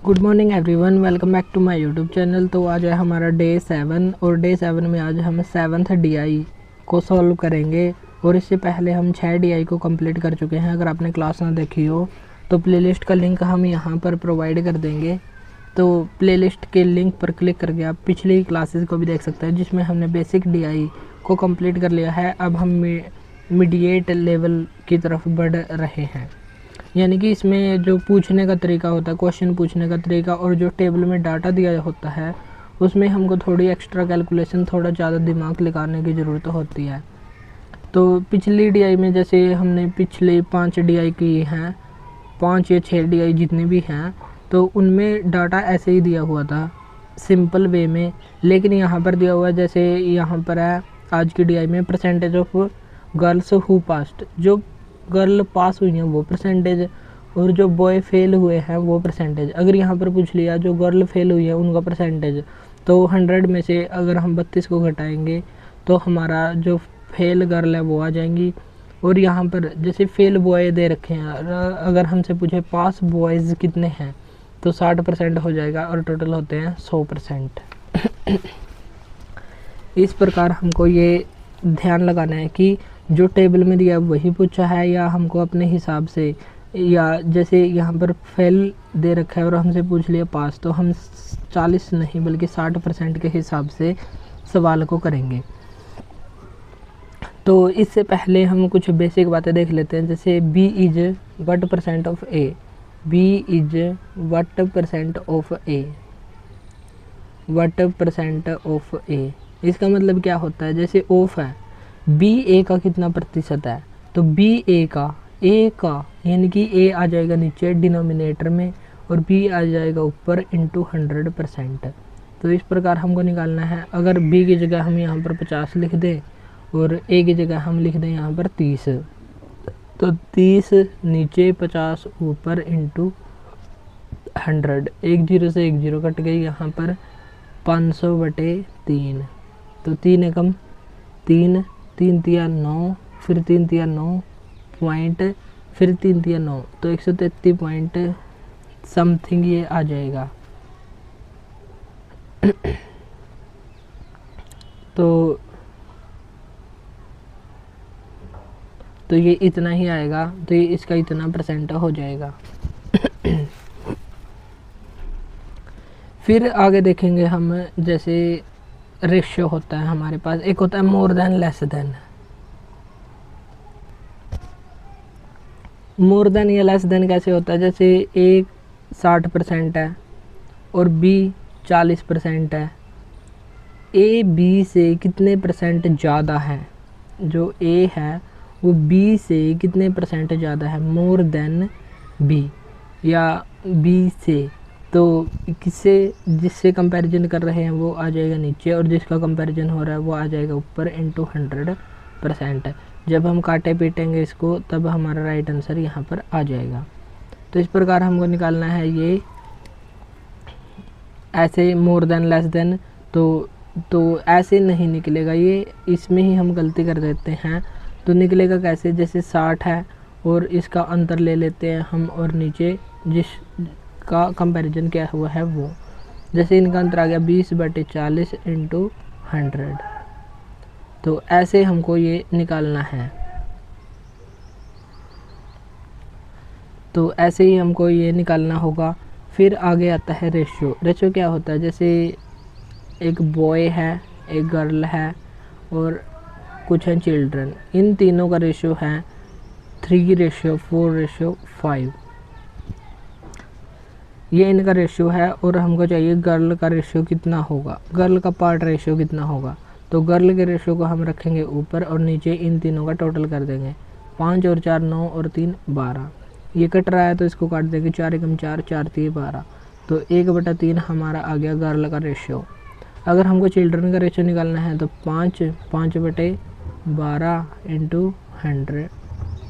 Good morning everyone, welcome back to my YouTube channel. तो आज है हमारा डे 7 और डे 7 में आज हम 7th DI को सॉल्व करेंगे। और इससे पहले हम 6 DI को कंप्लीट कर चुके हैं। अगर आपने क्लास ना देखी हो तो प्लेलिस्ट का लिंक हम यहाँ पर प्रोवाइड कर देंगे। तो प्लेलिस्ट के लिंक पर क्लिक करके आप पिछली क्लासेस को भी देख सकते हैं, जिसमें हमने बेसिक DI को कंप्लीट कर लिया है। अब हम मीडिएट लेवल की तरफ बढ़ रहे हैं, यानी कि इसमें जो पूछने का तरीका होता है, क्वेश्चन पूछने का तरीका, और जो टेबल में डाटा दिया होता है उसमें हमको थोड़ी एक्स्ट्रा कैलकुलेशन, थोड़ा ज़्यादा दिमाग लगाने की ज़रूरत होती है। तो पिछली DI में जैसे हमने पिछले 5 DI की हैं, 5 या 6 DI जितने भी हैं, तो उनमें डाटा ऐसे ही दिया हुआ था सिंपल वे में। लेकिन यहाँ पर दिया हुआ है, जैसे यहाँ पर है आज की DI में percentage of girls who passed, जो गर्ल पास हुई हैं वो परसेंटेज, और जो बॉय फेल हुए हैं वो परसेंटेज। अगर यहाँ पर पूछ लिया जो गर्ल फेल हुई है उनका परसेंटेज, तो 100 में से अगर हम 32 को घटाएंगे तो हमारा जो फेल गर्ल है वो आ जाएंगी। और यहाँ पर जैसे फेल बॉय दे रखे हैं, अगर हमसे पूछे पास बॉयज़ कितने हैं तो 60% हो जाएगा, और टोटल होते हैं 100%। इस प्रकार हमको ये ध्यान लगाना है कि जो टेबल में दिया वही पूछा है, या हमको अपने हिसाब से, या जैसे यहाँ पर फेल दे रखा है और हमसे पूछ लिया पास, तो हम 40 नहीं बल्कि 60% के हिसाब से सवाल को करेंगे। तो इससे पहले हम कुछ बेसिक बातें देख लेते हैं। जैसे B is what percent of A, B is what percent of A, what percent of A। इसका मतलब क्या होता है, जैसे ऑफ है B A का कितना प्रतिशत है, तो B A का यानी कि A आ जाएगा नीचे डिनोमिनेटर में और B आ जाएगा ऊपर इंटू 100%। तो इस प्रकार हमको निकालना है। अगर B की जगह हम यहाँ पर 50 लिख दें और A की जगह हम लिख दें यहाँ पर 30, तो 30 नीचे 50 ऊपर इंटू 100। 1 0 से 1 0 कट गई, यहाँ पर 500/3, तो 3 एकम 3, 3 तिया 9, फिर 3 तिया 9 पॉइंट, फिर 3 तिया 9, तो 133 पॉइंट समथिंग ये आ जाएगा। तो ये इतना ही आएगा, तो ये इसका इतना परसेंट हो जाएगा। फिर आगे देखेंगे हम, जैसे रेशियो होता है हमारे पास, एक होता है more than less than. More than या लेस देन कैसे होता है, जैसे A 60% है और B 40% है। A B से कितने परसेंट ज़्यादा है, जो A है वो B से कितने परसेंट ज़्यादा है, मोर देन B या B से। तो किससे, जिससे कंपैरिजन कर रहे हैं वो आ जाएगा नीचे, और जिसका कंपैरिजन हो रहा है वो आ जाएगा ऊपर इंटू 100%। जब हम काटे पीटेंगे इसको तब हमारा राइट आंसर यहाँ पर आ जाएगा। तो इस प्रकार हमको निकालना है ये ऐसे मोर देन लेस देन। तो ऐसे नहीं निकलेगा ये, इसमें ही हम गलती कर देते हैं। तो निकलेगा कैसे, जैसे 60 है और इसका अंतर ले लेते हैं हम, और नीचे जिसका कंपैरिजन क्या हुआ है वो, जैसे इनका अंतर आ गया 20/40 इंटू 100। तो ऐसे हमको ये निकालना है। तो ऐसे ही हमको ये निकालना होगा। फिर आगे आता है रेशियो। रेशियो क्या होता है, जैसे एक बॉय है, एक गर्ल है और कुछ हैं चिल्ड्रन, इन तीनों का रेशियो है 3:4:5। ये इनका रेशियो है, और हमको चाहिए गर्ल का रेशियो कितना होगा, गर्ल का पार्ट रेशियो कितना होगा। तो गर्ल के रेशियो को हम रखेंगे ऊपर, और नीचे इन तीनों का टोटल कर देंगे। 5 और 4 9 और 3 12। ये कट रहा है तो इसको काट देंगे, 4 एकम 4, 4 3 12। तो 1/3 हमारा आ गया गर्ल का रेशियो। अगर हमको चिल्ड्रन का रेशियो निकालना है तो 5/12 इंटू 100,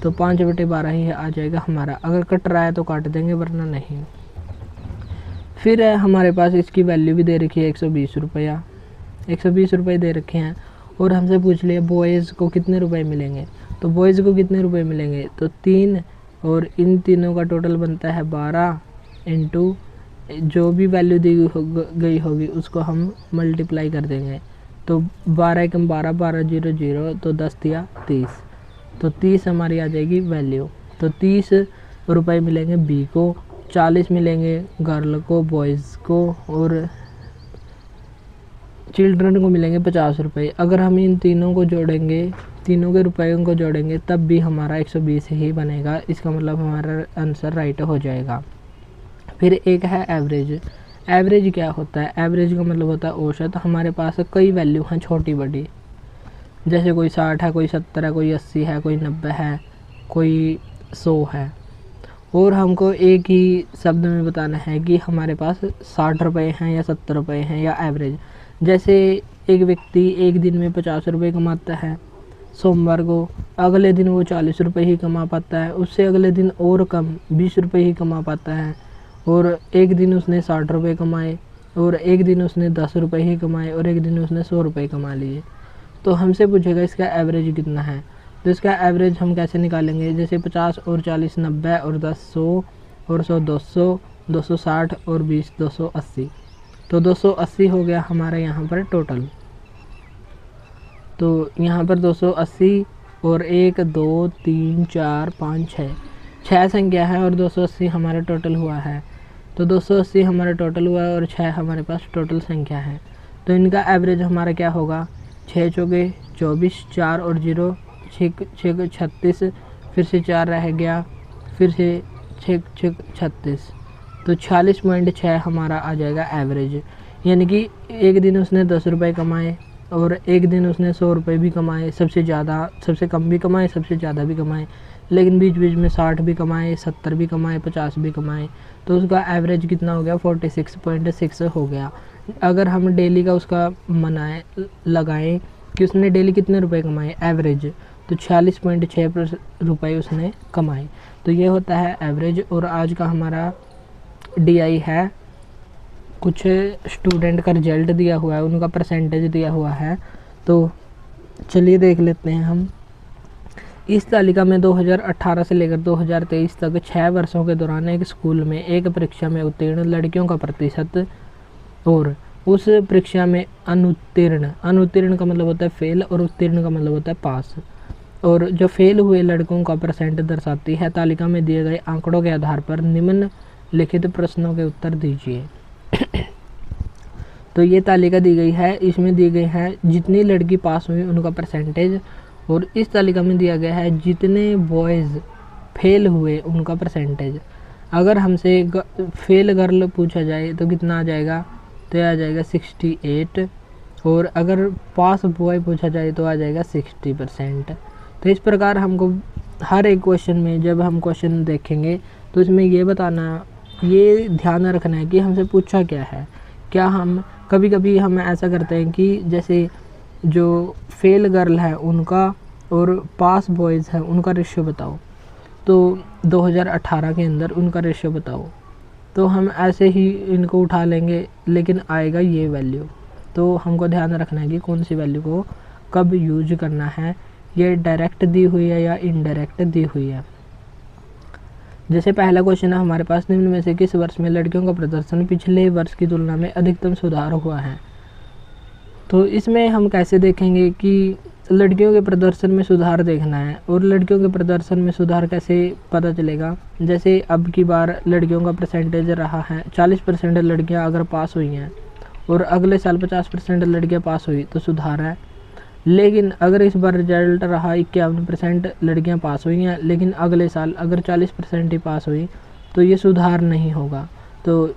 तो 5/12 ही आ जाएगा हमारा। अगर कट रहा है तो काट देंगे, वरना नहीं। फिर है हमारे पास इसकी वैल्यू भी दे रखी है 120 रुपया, 120 रुपये दे रखे हैं, और हमसे पूछ लिया बॉयज़ को कितने रुपए मिलेंगे। तो बॉयज़ को कितने रुपए मिलेंगे, तो 3, और इन तीनों का टोटल बनता है 12 इंटू जो भी वैल्यू दी गई होगी उसको हम मल्टीप्लाई कर देंगे। तो 12 एकम 12, 12 0 0, तो 10 दिया 30, तो 30 हमारी आ जाएगी वैल्यू। तो 30 रुपये मिलेंगे बी को, 40 मिलेंगे गर्ल को, बॉयज़ को, और चिल्ड्रन को मिलेंगे 50 रुपये। अगर हम इन तीनों को जोड़ेंगे, तीनों के रुपयों को जोड़ेंगे, तब भी हमारा 120 ही बनेगा। इसका मतलब हमारा आंसर राइट हो जाएगा। फिर एक है एवरेज। एवरेज क्या होता है? एवरेज का मतलब होता है औसत। हमारे पास कई वैल्यू हैं छोटी बड़ी, जैसे कोई 60 है, कोई 70 है, कोई 80 है, कोई 90 है, कोई 100 है, और हमको एक ही शब्द में बताना है कि हमारे पास 60 रुपये हैं या 70 रुपये हैं या एवरेज। जैसे एक व्यक्ति एक दिन में 50 रुपये कमाता है सोमवार को, अगले दिन वो 40 रुपये ही कमा पाता है, उससे अगले दिन और कम 20 रुपये ही कमा पाता है, और एक दिन उसने 60 रुपये कमाए, और एक दिन उसने 10 रुपये ही कमाए, और एक दिन उसने 100 रुपये कमा लिए। तो हमसे पूछेगा इसका एवरेज कितना है। तो इसका एवरेज हम कैसे निकालेंगे? जैसे 50 और 40 90, और 10 100, और 100 200, 260 और 20 280। तो 280 हो गया हमारा यहाँ पर टोटल। तो यहाँ पर 280 और 1 2 3 4 5 6 संख्या है, और 280 हमारा टोटल हुआ है। तो 280 हमारा टोटल हुआ है और 6 हमारे पास टोटल संख्या है। तो इनका एवरेज हमारा क्या होगा? 6 चौके 24, 4 और 0 6 36, फिर से 4 रह गया, फिर से 6 36, तो 46.6 हमारा आ जाएगा एवरेज। यानी कि एक दिन उसने 10 रुपये कमाए, और एक दिन उसने 100 रुपये भी कमाए, सबसे ज़्यादा, सबसे कम भी कमाए, सबसे ज़्यादा भी कमाए, लेकिन बीच बीच में 60 भी कमाए, 70 भी कमाए, 50 भी कमाए। तो उसका एवरेज कितना हो गया? 46.6 हो गया। अगर हम डेली का उसका लगाएं कि उसने डेली कितने रुपए कमाए एवरेज, तो 46.6 रुपये उसने कमाए। तो ये होता है एवरेज। और आज का हमारा DI है, कुछ स्टूडेंट का रिजल्ट दिया हुआ है, उनका परसेंटेज दिया हुआ है। तो चलिए देख लेते हैं हम। इस तालिका में 2018 से लेकर 2023 तक 6 वर्षों के दौरान एक स्कूल में एक परीक्षा में उत्तीर्ण लड़कियों का प्रतिशत, और उस परीक्षा में अनुत्तीर्ण का मतलब होता है फेल, और उत्तीर्ण का मतलब होता है पास, और जो फेल हुए लड़कों का परसेंट दर्शाती है। तालिका में दिए गए आंकड़ों के आधार पर निम्नलिखित प्रश्नों के उत्तर दीजिए। तो ये तालिका दी गई है, इसमें दी गई है जितनी लड़की पास हुई उनका परसेंटेज, और इस तालिका में दिया गया है जितने बॉयज़ फेल हुए उनका परसेंटेज। अगर हमसे फेल गर्ल पूछा जाए तो कितना आ जाएगा? तो आ जाएगा 68, और अगर पास बॉय पूछा जाए तो आ जाएगा 60%। तो इस प्रकार हमको हर एक क्वेश्चन में जब हम क्वेश्चन देखेंगे तो इसमें ये बताना, ये ध्यान रखना है कि हमसे पूछा क्या है। क्या हम कभी कभी हम ऐसा करते हैं कि जैसे जो फेल गर्ल है उनका और पास बॉयज़ है उनका रेशियो बताओ, तो 2018 के अंदर उनका रेशियो बताओ, तो हम ऐसे ही इनको उठा लेंगे, लेकिन आएगा ये वैल्यू। तो हमको ध्यान रखना है कि कौन सी वैल्यू को कब यूज करना है, ये डायरेक्ट दी हुई है या इनडायरेक्ट दी हुई है। जैसे पहला क्वेश्चन है हमारे पास, निम्न में से किस वर्ष में लड़कियों का प्रदर्शन पिछले वर्ष की तुलना में अधिकतम सुधार हुआ है? तो इसमें हम कैसे देखेंगे कि लड़कियों के प्रदर्शन में सुधार देखना है, और लड़कियों के प्रदर्शन में सुधार कैसे पता चलेगा? जैसे अब की बार लड़कियों का परसेंटेज रहा है 40% लड़कियां अगर पास हुई हैं, और अगले साल 50% लड़कियां पास हुई तो सुधार है। लेकिन अगर इस बार रिजल्ट रहा 51% लड़कियां पास हुई हैं, लेकिन अगले साल अगर 40% ही पास हुई तो ये सुधार नहीं होगा। तो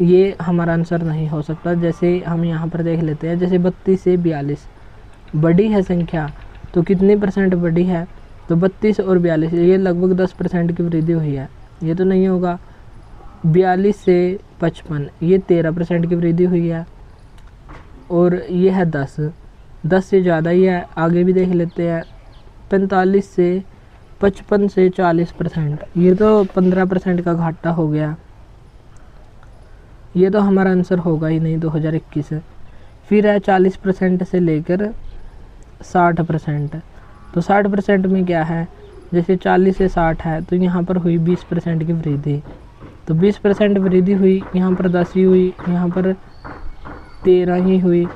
ये हमारा आंसर नहीं हो सकता। जैसे हम यहाँ पर देख लेते हैं, जैसे 32 से 42 बड़ी है संख्या, तो कितने परसेंट बड़ी है? तो 32 और 42 ये लगभग 10% की वृद्धि हुई है, ये तो नहीं होगा। 42 से 55 ये 13% की वृद्धि हुई है, और ये है 10 से ज़्यादा ही है। आगे भी देख लेते हैं, 45 से 55 से 40%, ये तो 15% का घाटा हो गया, ये तो हमारा आंसर होगा ही नहीं 2021। फिर है 40% से लेकर 60%, तो 60% में क्या है? जैसे 40 से 60 है तो यहाँ पर हुई 20% की वृद्धि, तो 20% वृद्धि हुई, यहाँ पर 10 ही हुई, यहाँ पर 13 ही हुई,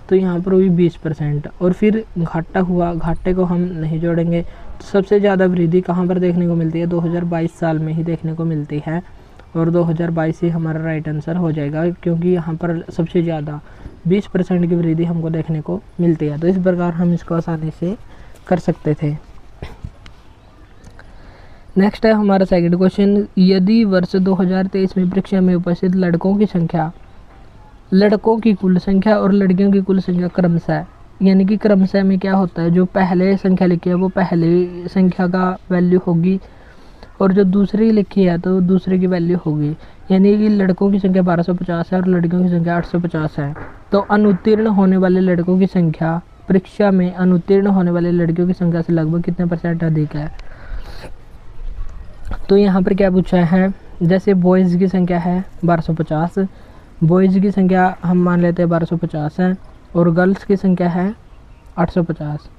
तो यहाँ पर हुई 20%। और फिर घाटा हुआ, घाटे को हम नहीं जोड़ेंगे। तो सबसे ज़्यादा वृद्धि कहाँ पर देखने को मिलती है? 2022 साल में ही देखने को मिलती है, और 2022 ही हमारा राइट आंसर हो जाएगा, क्योंकि यहाँ पर सबसे ज़्यादा 20% की वृद्धि हमको देखने को मिलती है। तो इस प्रकार हम इसको आसानी से कर सकते थे। नेक्स्ट है हमारा सेकंड क्वेश्चन, यदि वर्ष 2023 में परीक्षा में उपस्थित लड़कों की संख्या, लड़कों की कुल संख्या और लड़कियों की कुल संख्या क्रमशः, यानी कि क्रमशः में क्या होता है, जो पहले संख्या लिखी है वो पहले संख्या का वैल्यू होगी, और जो दूसरी लिखी है तो दूसरे की वैल्यू होगी। यानी कि लड़कों की संख्या 1250 है और लड़कियों की संख्या 850 है। तो अनुत्तीर्ण होने वाले लड़कों की संख्या परीक्षा में अनुत्तीर्ण होने वाले लड़कियों की संख्या से लगभग कितने % अधिक है? तो यहाँ पर क्या पूछा है, जैसे बॉयज़ की संख्या है 1250, बॉयज़ की संख्या हम मान लेते हैं 1250 है, और गर्ल्स की संख्या है 850।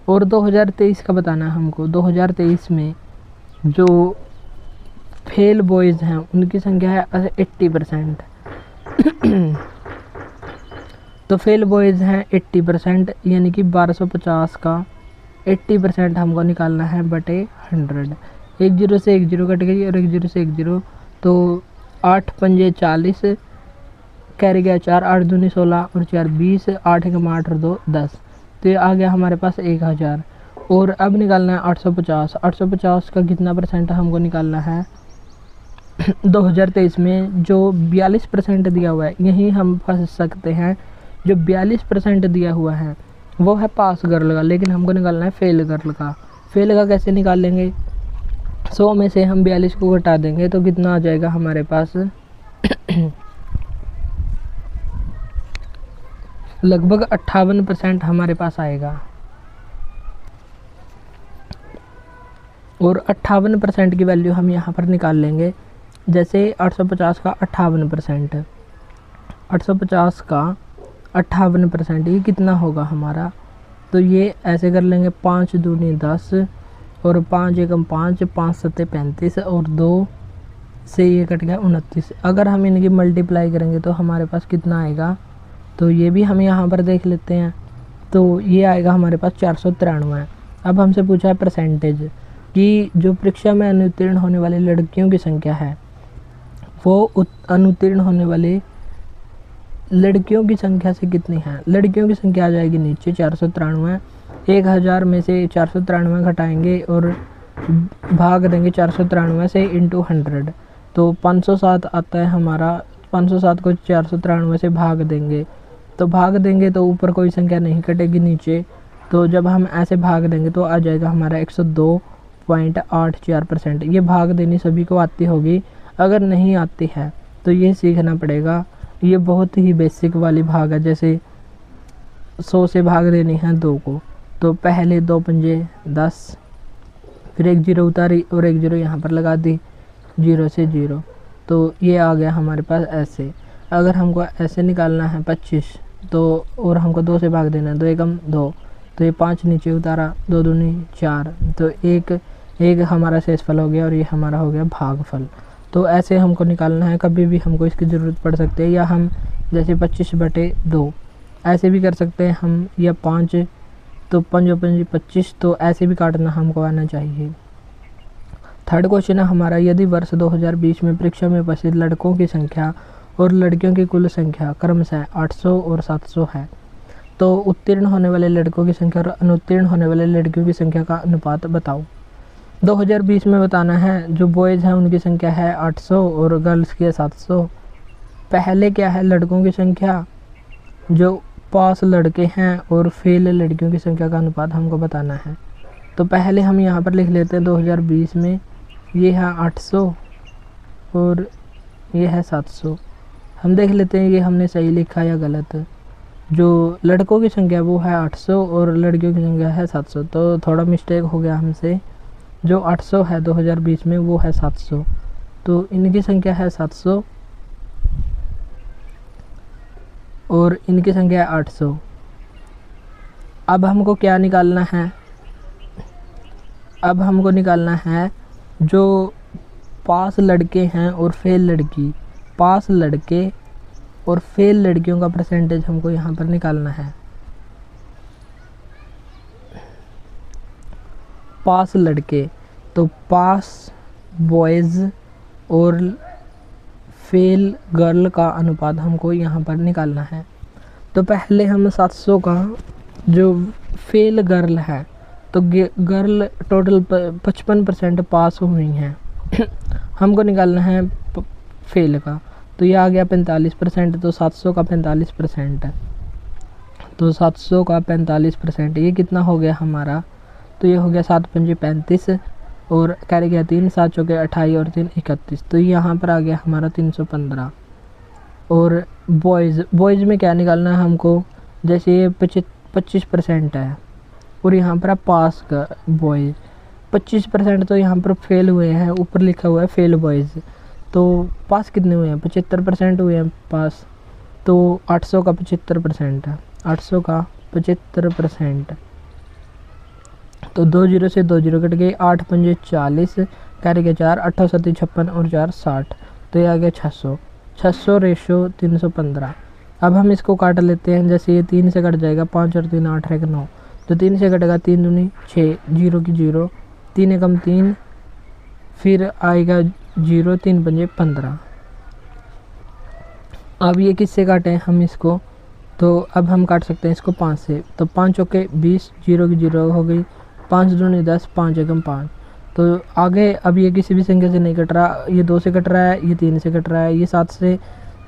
और 2023 का बताना है हमको। 2023 में जो फेल बॉयज़ हैं उनकी संख्या है 80%। तो फेल बॉयज़ हैं 80%, यानी कि 1250 का 80% हमको निकालना है बटे 100। 1 0 से 1 0 कट गई और 1 0 से 1 0, तो 8 पंजे 40, कैरी गया 4, 8 दूनी 16 और 4 20, 8 1 8 और 2 10। तो ये आ गया हमारे पास 1000। और अब निकालना है 850। 850 का कितना % हमको निकालना है? 2023 में जो 42% दिया हुआ है, यहीं हम फंस सकते हैं। जो 42% दिया हुआ है वो है पास गर्ल का, लेकिन हमको निकालना है फेल गर्ल का। फेल का कैसे निकाल लेंगे? 100 में से हम 42 को घटा देंगे तो कितना आ जाएगा हमारे पास? लगभग 58% हमारे पास आएगा। और 58% की वैल्यू हम यहाँ पर निकाल लेंगे। जैसे 850 का 58%, 850 का 58% ये कितना होगा हमारा? तो ये ऐसे कर लेंगे, 5 दूनी 10 और 5 एकम 5, 5 सत्ते 35 और 2 से ये कट गया 29। अगर हम इनकी मल्टीप्लाई करेंगे तो हमारे पास कितना आएगा? तो ये भी हम यहाँ पर देख लेते हैं। तो ये आएगा हमारे पास 493। अब हमसे पूछा है परसेंटेज कि जो परीक्षा में अनुत्तीर्ण होने वाली लड़कियों की संख्या है वो अनुत्तीर्ण होने वाले लड़कियों की संख्या से कितनी है? लड़कियों की संख्या आ जाएगी नीचे 493। 1000 में से 493 घटाएंगे और भाग देंगे 493 से इंटू 100, तो 507 आता है हमारा। 507 को 493 से भाग देंगे, तो भाग देंगे तो ऊपर कोई संख्या नहीं कटेगी नीचे, तो जब हम ऐसे भाग देंगे तो आ जाएगा हमारा 102.84%। ये भाग देनी सभी को आती होगी, अगर नहीं आती है तो ये सीखना पड़ेगा। ये बहुत ही बेसिक वाली भाग है। जैसे 100 से भाग देनी है 2 को, तो पहले 2 पंजे 10, फिर 1 0 उतारी और 1 0 यहाँ पर लगा दी, 0 से 0, तो ये आ गया हमारे पास ऐसे। अगर हमको ऐसे निकालना है 25, तो और हमको 2 से भाग देना है, 2 एकम 2, तो ये 5 नीचे उतारा, 2 दूनी 4, तो एक हमारा शेषफल हो गया और ये हमारा हो गया भागफल। तो ऐसे हमको निकालना है, कभी भी हमको इसकी ज़रूरत पड़ सकती है, या हम जैसे 25/2 ऐसे भी कर सकते हैं हम, या 5, तो 5 5 25, तो ऐसे भी काटना हमको आना चाहिए। थर्ड क्वेश्चन है हमारा, यदि वर्ष 2020 में परीक्षा में उपस्थित लड़कों की संख्या और लड़कियों की कुल संख्या क्रमशः 800 और 700 है, तो उत्तीर्ण होने वाले लड़कों की संख्या और अनुत्तीर्ण होने वाले लड़कियों की संख्या का अनुपात बताओ। 2020 में बताना है। जो बॉयज़ हैं उनकी संख्या है 800 और गर्ल्स की है 700। पहले क्या है, लड़कों की संख्या, जो पास लड़के हैं और फेल लड़कियों की संख्या का अनुपात हमको बताना है। तो पहले हम यहाँ पर लिख लेते हैं 2020 में ये है 800 और ये है 700। हम देख लेते हैं ये हमने सही लिखा या गलत। जो लड़कों की संख्या वो है 800 और लड़कियों की संख्या है 700, तो थोड़ा मिस्टेक हो गया हमसे। जो 800 है 2020 में वो है 700, तो इनकी संख्या है 700 और इनकी संख्या है 800। अब हमको क्या निकालना है? अब हमको निकालना है जो पास लड़के हैं और फेल लड़की, पास लड़के और फेल लड़कियों का परसेंटेज हमको यहाँ पर निकालना है। पास लड़के, तो पास बॉयज़ और फेल गर्ल का अनुपात हमको यहाँ पर निकालना है। तो पहले हम 700 का जो फेल गर्ल है, तो गर्ल टोटल 55% पास हुई हैं हमको निकालना है फेल का, तो ये आ गया 45%। तो 700 का 45% है, तो 700 का 45% ये कितना हो गया हमारा, तो ये हो गया 7 पंजे 35 और कैरी गया 3, 7 चौके 28 और 3 31, तो यहाँ पर आ गया हमारा 315। और बॉयज़ में क्या निकालना है हमको, जैसे ये 25% है और यहाँ पर पास का बॉयज़ 25%, तो यहाँ पर फेल हुए हैं, ऊपर लिखा हुआ है फेल बॉयज़, तो पास कितने हुए हैं, 75% हुए हैं पास, तो 800 का 75% है, 800 का 75%। तो 2 जीरो से 2 जीरो कट गए, 8 पंजे 40, कैरी के 4, 8 7 56 और 4 60, तो ये आ गया 600। 600 रेशो 315। अब हम इसको काट लेते हैं, जैसे ये 3 से कट जाएगा, 5 और 3 8 1 9, तो 3 से कटेगा 3 दूनी 6, 0 की 0, 3 एकम 3, फिर आएगा 0, 3 पंजे 15। अब ये किससे काटें हम इसको, तो अब हम काट सकते हैं इसको 5 से, तो 5 चौके 20, 0 की 0 हो गई, 5 दूनी 10, 5 एकम 5, तो आगे अब ये किसी भी संख्या से नहीं कट रहा, ये 2 से कट रहा है, ये 3 से कट रहा है, ये 7 से,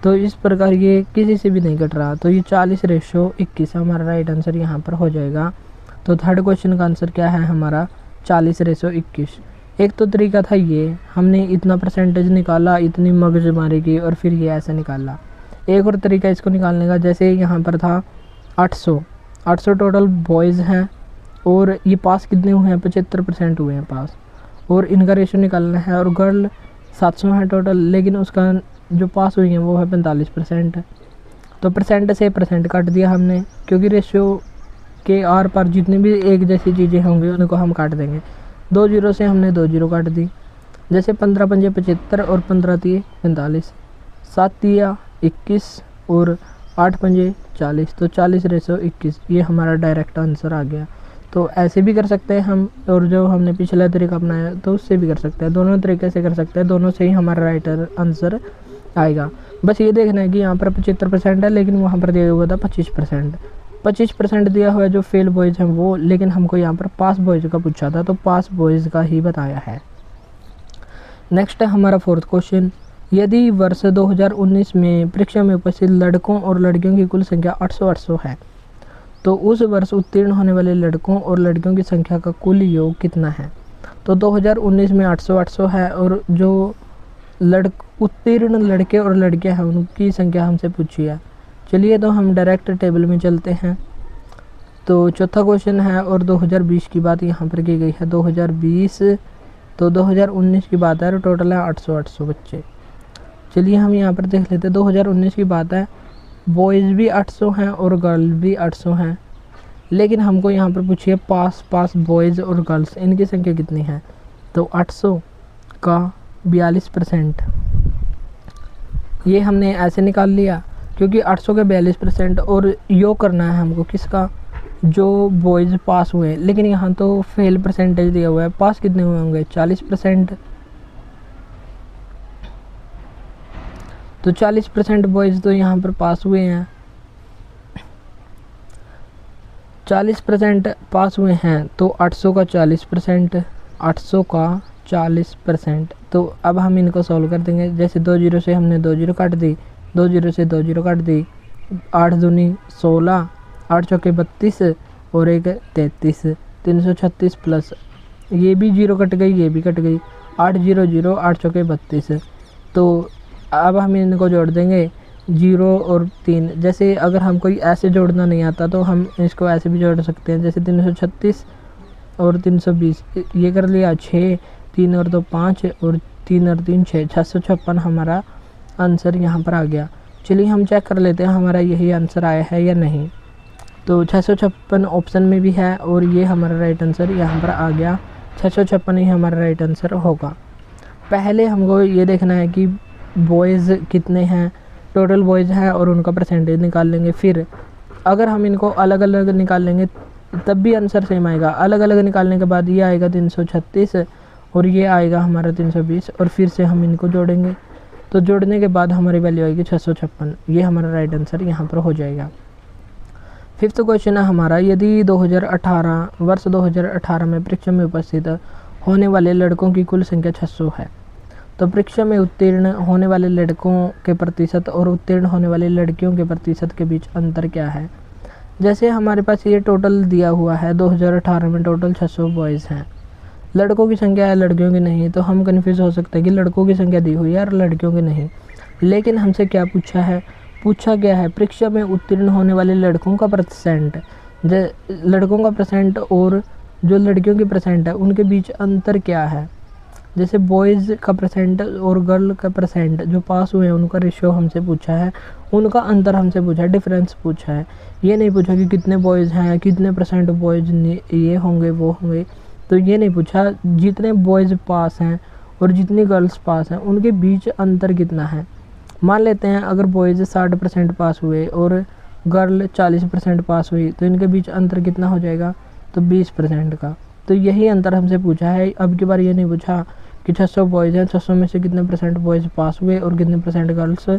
तो इस प्रकार ये किसी से भी नहीं कट रहा, तो ये 40 रेशो 21 हमारा राइट आंसर यहाँ पर हो जाएगा। तो थर्ड क्वेश्चन का आंसर क्या है हमारा, 40 रेशो 21। एक तो तरीका था ये, हमने इतना परसेंटेज निकाला, इतनी मगजमारी की और फिर ये ऐसे निकाला। एक और तरीका इसको निकालने का, जैसे यहाँ पर था 800 टोटल बॉयज़ हैं और ये पास कितने हुए हैं, 75% हुए हैं पास, और इनका रेशो निकालना है, और गर्ल 700 है टोटल, लेकिन उसका जो पास हुई है वो है 45%। तो परसेंट से परसेंट काट दिया हमने, क्योंकि रेशो के आर पार जितनी भी एक जैसी चीज़ें होंगी उनको हम काट देंगे। 2 जीरो से हमने 2 जीरो काट दी, जैसे 15 पंजे 75 और 15 तीय 45, 7 तिया 21 और 8 पंजे 40, तो 40 रेशो 21 ये हमारा डायरेक्ट आंसर आ गया। तो ऐसे भी कर सकते हैं हम, और जो हमने पिछला तरीका अपनाया तो उससे भी कर सकते हैं, दोनों तरीके से कर सकते हैं, दोनों से ही हमारा राइट आंसर आएगा। बस ये देखना है कि यहाँ पर 75% है, लेकिन वहाँ पर दिया हुआ था 25% दिया हुआ है जो फेल बॉयज़ हैं वो, लेकिन हमको यहाँ पर पास बॉयज़ का पूछा था, तो पास बॉयज़ का ही बताया है। नेक्स्ट है हमारा फोर्थ क्वेश्चन, यदि वर्ष 2019 में परीक्षा में उपस्थित लड़कों और लड़कियों की कुल संख्या 800 है, तो उस वर्ष उत्तीर्ण होने वाले लड़कों और लड़कियों की संख्या का कुल योग कितना है। तो 2019 में 800 है, और जो उत्तीर्ण लड़के और लड़कियां हैं उनकी संख्या हमसे पूछी है। चलिए तो हम डायरेक्ट टेबल में चलते हैं। तो चौथा क्वेश्चन है, और 2020 की बात यहाँ पर की गई है, 2020, तो 2019 की बात है, टोटल है 800 बच्चे। चलिए हम यहाँ पर देख लेते हैं, 2019 की बात है, बॉयज़ भी 800 हैं और गर्ल भी 800 हैं, लेकिन हमको यहाँ पर पूछिए पास बॉयज़ और गर्ल्स इनकी संख्या कितनी है। तो 800 का 42%, ये हमने ऐसे निकाल लिया, क्योंकि 800 का 42% और योग करना है हमको किसका, जो बॉयज़ पास हुए, लेकिन यहाँ तो फेल परसेंटेज दिया हुआ है, पास कितने हुए होंगे 40%, तो 40% बॉयज़ तो यहाँ पर पास हुए हैं, 40% पास हुए हैं, तो 800 का 40%, 800 का 40%। तो अब हम इनको सॉल्व कर देंगे, जैसे 2 जीरो से हमने 2 जीरो काट दी, 2 जीरो से 2 जीरो काट दी, 8 दूनी 16, 8 चौके 32 और 1 33, 336 प्लस ये भी जीरो कट गई, ये भी कट गई, 8 0 0, 8 चौके 32। तो अब हम इनको जोड़ देंगे 0 और 3, जैसे अगर हम कोई ऐसे जोड़ना नहीं आता तो हम इसको ऐसे भी जोड़ सकते हैं, जैसे 336 और 320, ये कर लिया 6, 3 और 2 5 और 3 और 3 6, 656 हमारा आंसर यहाँ पर आ गया। चलिए हम चेक कर लेते हैं हमारा यही आंसर आया है या नहीं। तो 656 ऑप्शन में भी है और ये हमारा राइट आंसर यहाँ पर आ गया, 656 ही हमारा राइट आंसर होगा। पहले हमको ये देखना है कि बॉयज़ कितने हैं, टोटल बॉयज़ हैं और उनका परसेंटेज निकाल लेंगे। फिर अगर हम इनको अलग अलग निकाल लेंगे तब भी आंसर सेम आएगा। अलग अलग निकालने के बाद ये आएगा 336 और ये आएगा हमारा 320 और फिर से हम इनको जोड़ेंगे। तो जोड़ने के बाद हमारी वैल्यू आएगी 656। ये हमारा राइट आंसर यहाँ पर हो जाएगा। फिफ्थ क्वेश्चन है हमारा, यदि 2018 वर्ष 2018 में परीक्षा में उपस्थित होने वाले लड़कों की कुल संख्या 600 है तो परीक्षा में उत्तीर्ण होने वाले लड़कों के प्रतिशत और उत्तीर्ण होने वाली लड़कियों के प्रतिशत के बीच अंतर क्या है। जैसे हमारे पास ये टोटल दिया हुआ है 2018 में टोटल 600 बॉयज़ हैं, लड़कों की संख्या है लड़कियों की नहीं, तो हम कन्फ्यूज़ हो सकते हैं कि लड़कों की संख्या दी हुई है और लड़कियों की नहीं। लेकिन हमसे क्या पूछा है, पूछा गया है परीक्षा में उत्तीर्ण होने वाले लड़कों का परसेंट, लड़कों का परसेंट और जो लड़कियों की परसेंट है उनके बीच अंतर क्या है। जैसे बॉयज़ का परसेंट और गर्ल का परसेंट जो पास हुए हैं उनका रेशियो हमसे पूछा है, उनका अंतर हमसे पूछा है, डिफरेंस पूछा है। ये नहीं पूछा कि कितने बॉयज़ हैं, कितने परसेंट बॉयज़ ये होंगे वो होंगे, तो ये नहीं पूछा। जितने बॉयज़ पास हैं और जितनी गर्ल्स पास हैं उनके बीच अंतर कितना है। मान लेते हैं अगर बॉयज़ 60% पास हुए और गर्ल 40% पास हुई तो इनके बीच अंतर कितना हो जाएगा, तो 20% का। तो यही अंतर हमसे पूछा है। अब की बार ये नहीं पूछा कि 600 बॉयज़ हैं, 600 में से कितने परसेंट बॉयज़ पास हुए और कितने परसेंट गर्ल्स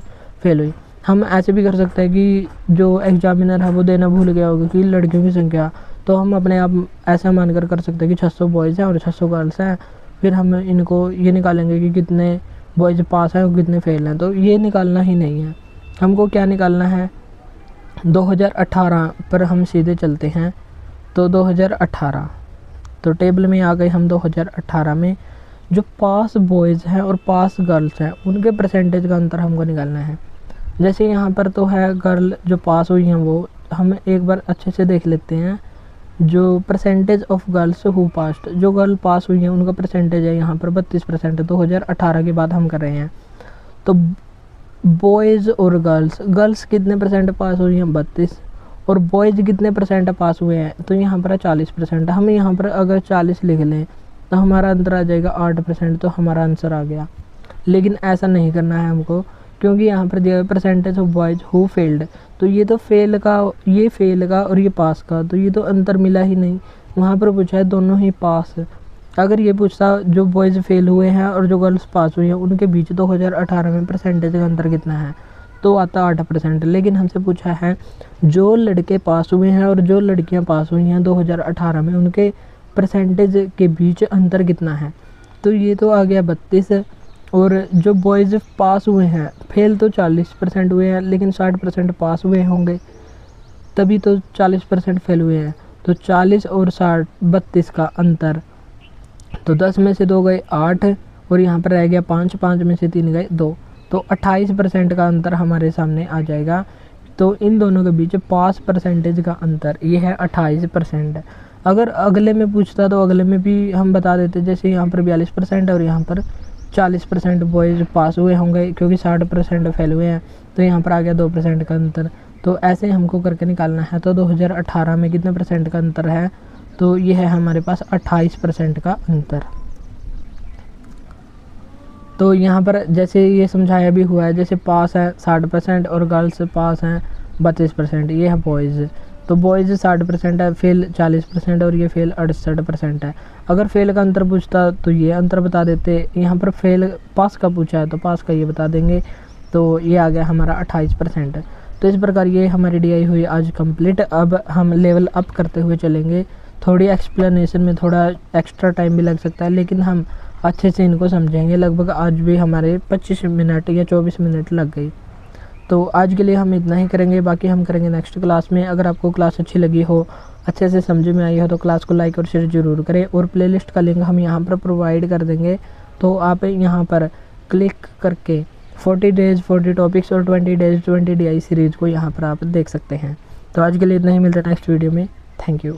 फेल हुई। हम ऐसे भी कर सकते हैं कि जो एग्जामिनर है वो देना भूल गया होगा कि लड़कियों की संख्या, तो हम अपने आप ऐसा मानकर कर सकते हैं कि 600 बॉयज़ हैं और 600 गर्ल्स हैं। फिर हम इनको ये निकालेंगे कि कितने बॉयज़ पास हैं और कितने फेल हैं। तो ये निकालना ही नहीं है, हमको क्या निकालना है 2018 पर हम सीधे चलते हैं। तो 2018 तो टेबल में आ गए हम। 2018 में जो पास बॉयज़ हैं और पास गर्ल्स हैं उनके परसेंटेज का अंतर हमको निकालना है। जैसे यहाँ पर तो है गर्ल जो पास हुई हैं वो हम एक बार अच्छे से देख लेते हैं। जो percentage of girls who passed, जो गर्ल पास हुई हैं उनका परसेंटेज है यहाँ पर 32%। 2018 की बात हम कर रहे हैं। तो बॉयज़ और गर्ल्स कितने परसेंट पास हुई हैं 32 और बॉयज़ कितने परसेंट पास हुए हैं, तो यहाँ पर 40%। हम यहाँ पर अगर 40 लिख लें तो हमारा अंतर आ जाएगा 8%, तो हमारा आंसर आ गया। लेकिन ऐसा नहीं करना है हमको, क्योंकि यहाँ पर दिया percentage of boys who failed, तो ये तो फेल का और ये पास का, तो ये तो अंतर मिला ही नहीं। वहाँ पर पूछा है दोनों ही पास। अगर ये पूछता जो बॉयज़ फेल हुए हैं और जो गर्ल्स पास हुई हैं उनके बीच 2018 में परसेंटेज का अंतर कितना है, तो आता 8%। लेकिन हमसे पूछा है जो लड़के पास हुए हैं और जो लड़कियां पास हुई हैं 2018 में उनके परसेंटेज के बीच अंतर कितना है, तो ये तो आ गया 32। और जो बॉयज़ पास हुए हैं, फेल तो 40% हुए हैं लेकिन 60% पास हुए होंगे, तभी तो 40% फेल हुए हैं। तो 40 और 60 32 का अंतर, तो 10 में से 2 गए 8 और यहाँ पर रह गया 5, 5 में से 3 गए 2, तो 28% का अंतर हमारे सामने आ जाएगा। तो इन दोनों के बीच पास परसेंटेज का अंतर ये है 28%। अगर अगले में पूछता तो अगले में भी हम बता देते, जैसे यहाँ पर 42% और यहाँ पर 40% बॉयज़ पास हुए होंगे क्योंकि 60% फेल हुए हैं, तो यहाँ पर आ गया 2% का अंतर। तो ऐसे हमको करके निकालना है। तो 2018 में कितने परसेंट का अंतर है, तो ये है हमारे पास 28% का अंतर। तो यहाँ पर जैसे ये समझाया भी हुआ है, जैसे पास है 60% और गर्ल्स पास हैं 32%, ये है बॉयज़। तो बॉयज़ 60% है, फेल 40% और ये फेल 68% है। अगर फेल का अंतर पूछता तो ये अंतर बता देते। यहाँ पर फेल पास का पूछा है तो पास का ये बता देंगे। तो ये आ गया हमारा 28%। तो इस प्रकार ये हमारी DI हुई आज कंप्लीट। अब हम लेवल अप करते हुए चलेंगे। थोड़ी एक्सप्लेनेशन में थोड़ा एक्स्ट्रा टाइम भी लग सकता है, लेकिन हम अच्छे से इनको समझेंगे। लगभग आज भी हमारे 25 मिनट या 24 मिनट लग गई। तो आज के लिए हम इतना ही करेंगे, बाकी हम करेंगे नेक्स्ट क्लास में। अगर आपको क्लास अच्छी लगी हो, अच्छे से समझ में आई हो, तो क्लास को लाइक और शेयर ज़रूर करें। और प्लेलिस्ट का लिंक हम यहाँ पर प्रोवाइड कर देंगे, तो आप यहाँ पर क्लिक करके 40 डेज़ 40 टॉपिक्स और 20 डेज़ 20 DI सीरीज़ को यहाँ पर आप देख सकते हैं। तो आज के लिए इतना ही, मिलता है नेक्स्ट वीडियो में। Thank you.